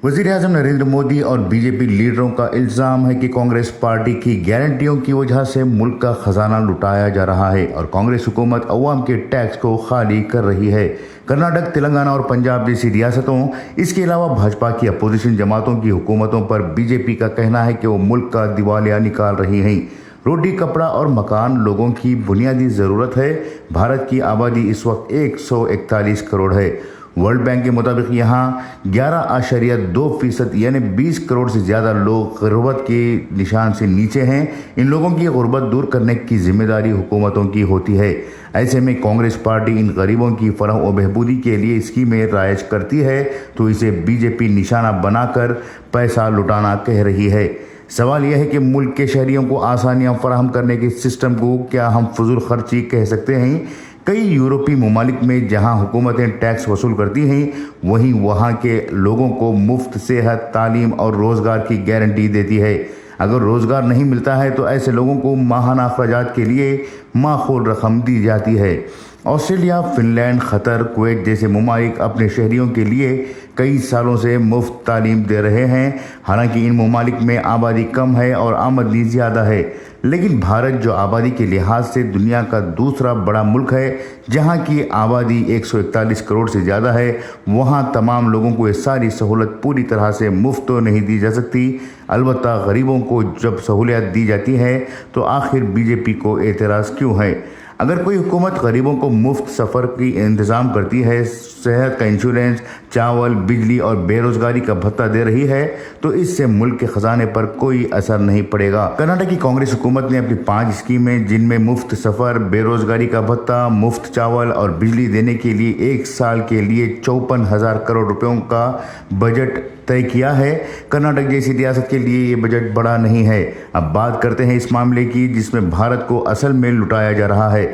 वज़ीर-ए-आज़म नरेंद्र मोदी और बीजेपी लीडरों का इल्ज़ाम है कि कांग्रेस पार्टी की गारंटियों की वजह से मुल्क का खजाना लुटाया जा रहा है और कांग्रेस हुकूमत अवाम के टैक्स को खाली कर रही है। कर्नाटक, तेलंगाना और पंजाब जैसी रियासतों, इसके अलावा भाजपा की अपोजिशन जमातों की हुकूमतों पर बीजेपी का कहना है कि वो मुल्क का दिवालिया निकाल रही हैं। रोटी, कपड़ा और मकान लोगों की बुनियादी ज़रूरत है। भारत की आबादी इस वक्त 141 करोड़ है। वर्ल्ड बैंक के मुताबिक यहाँ 11.2% यानी 20 करोड़ से ज़्यादा लोग गुर्बत के निशान से नीचे हैं। इन लोगों की गुर्बत दूर करने की जिम्मेदारी हुकूमतों की होती है। ऐसे में कांग्रेस पार्टी इन गरीबों की फलाह व बहबूदी के लिए स्कीमें राइज करती है तो इसे बीजेपी निशाना बनाकर पैसा लुटाना कह रही है। सवाल यह है कि मुल्क के शहरियों को आसानियां फराहम करने के सिस्टम को क्या हम फजूल खर्ची कह सकते हैं? कई यूरोपीय ममालिक में जहां हुकूमतें टैक्स वसूल करती हैं, वहीं वहां के लोगों को मुफ्त सेहत, तालीम और रोज़गार की गारंटी देती है। अगर रोज़गार नहीं मिलता है तो ऐसे लोगों को माहाना अखराजात के लिए माखूल रकम दी जाती है। ऑस्ट्रेलिया, फिनलैंड, कतर, कुवैत जैसे ममालिक अपने शहरियों के लिए कई सालों से मुफ्त तालीम दे रहे हैं। हालांकि इन ममालिक में आबादी कम है और आमदनी ज़्यादा है, लेकिन भारत जो आबादी के लिहाज से दुनिया का दूसरा बड़ा मुल्क है, जहां की आबादी 141 करोड़ से ज़्यादा है, वहां तमाम लोगों को ये सारी सहूलत पूरी तरह से मुफ्त तो नहीं दी जा सकती। अलबत्ता गरीबों को जब सहूलियत दी जाती है तो आखिर बीजेपी को एतराज़ क्यों है? अगर कोई हुकूमत गरीबों को मुफ्त सफ़र की इंतज़ाम करती है, सेहत का इंश्योरेंस, चावल, बिजली और बेरोज़गारी का भत्ता दे रही है तो इससे मुल्क के ख़जाने पर कोई असर नहीं पड़ेगा। कर्नाटक की कांग्रेस हुकूमत ने अपनी 5 स्कीमें, जिनमें मुफ्त सफ़र, बेरोज़गारी का भत्ता, मुफ्त चावल और बिजली देने के लिए 1 साल के लिए 54,000 करोड़ रुपयों का बजट तय किया है। कर्नाटक जैसी रियासत के लिए ये बजट बड़ा नहीं है। अब बात करते हैं इस मामले की जिसमें भारत को असल में लुटाया जा रहा है।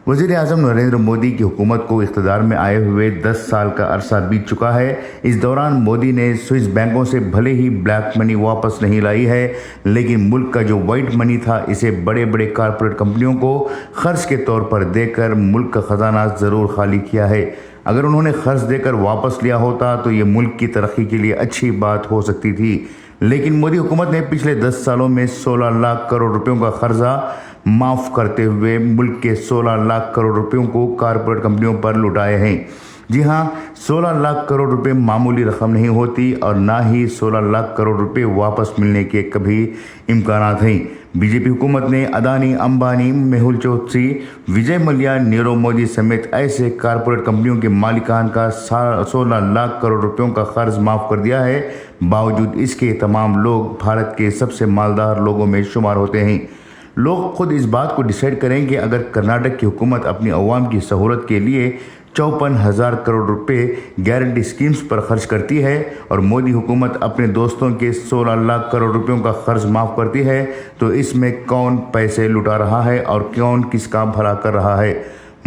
वज़ीर-ए-आज़म नरेंद्र मोदी की हुकूमत को इख्तिदार में आए हुए 10 साल का अरसा बीत चुका है। इस दौरान मोदी ने स्विस बैंकों से भले ही ब्लैक मनी वापस नहीं लाई है, लेकिन मुल्क का जो वाइट मनी था इसे बड़े बड़े कारपोरेट कंपनियों को खर्च के तौर पर देकर मुल्क का ख़जाना ज़रूर खाली किया है। अगर उन्होंने खर्च देकर वापस लिया होता तो ये मुल्क की तरक्की के लिए अच्छी बात हो सकती थी, लेकिन मोदी हुकूमत ने पिछले 10 सालों में 16 लाख करोड़ रुपयों का कर्जा माफ़ करते हुए मुल्क के 16 लाख करोड़ रुपयों को कारपोरेट कंपनियों पर लुटाए हैं। जी हाँ, 16 लाख करोड़ रुपए मामूली रकम नहीं होती और ना ही 16 लाख करोड़ रुपए वापस मिलने के कभी इम्कानात हैं। बीजेपी हुकूमत ने अदानी, अंबानी, मेहुल चोकसी, विजय मल्ल्या, नीरव मोदी समेत ऐसे कारपोरेट कंपनियों के मालिकान का 16 लाख करोड़ रुपयों का कर्ज माफ़ कर दिया है। बावजूद इसके तमाम लोग भारत के सबसे मालदार लोगों में शुमार होते हैं। लोग खुद इस बात को डिसाइड करें कि अगर कर्नाटक की हुकूमत अपनी अवाम की सहूलत के लिए 54,000 करोड़ रुपए गारंटी स्कीम्स पर खर्च करती है और मोदी हुकूमत अपने दोस्तों के 16 लाख करोड़ रुपयों का कर्ज माफ़ करती है, तो इसमें कौन पैसे लुटा रहा है और कौन किसका भला कर रहा है?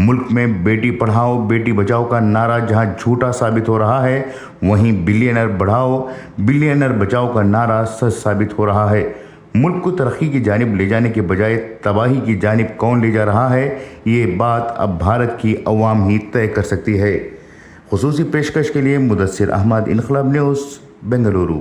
मुल्क में बेटी पढ़ाओ बेटी बचाओ का नारा जहां झूठा साबित हो रहा है, वहीं बिलियनर बढ़ाओ बिलियनर बचाओ का नारा सच साबित हो रहा है। मुल्क को तरक्की की जानिब ले जाने के बजाय तबाही की जानिब कौन ले जा रहा है, ये बात अब भारत की अवाम ही तय कर सकती है। खुसूसी पेशकश के लिए मुदस्सिर अहमद, इनकलाब न्यूज़, बेंगलुरु।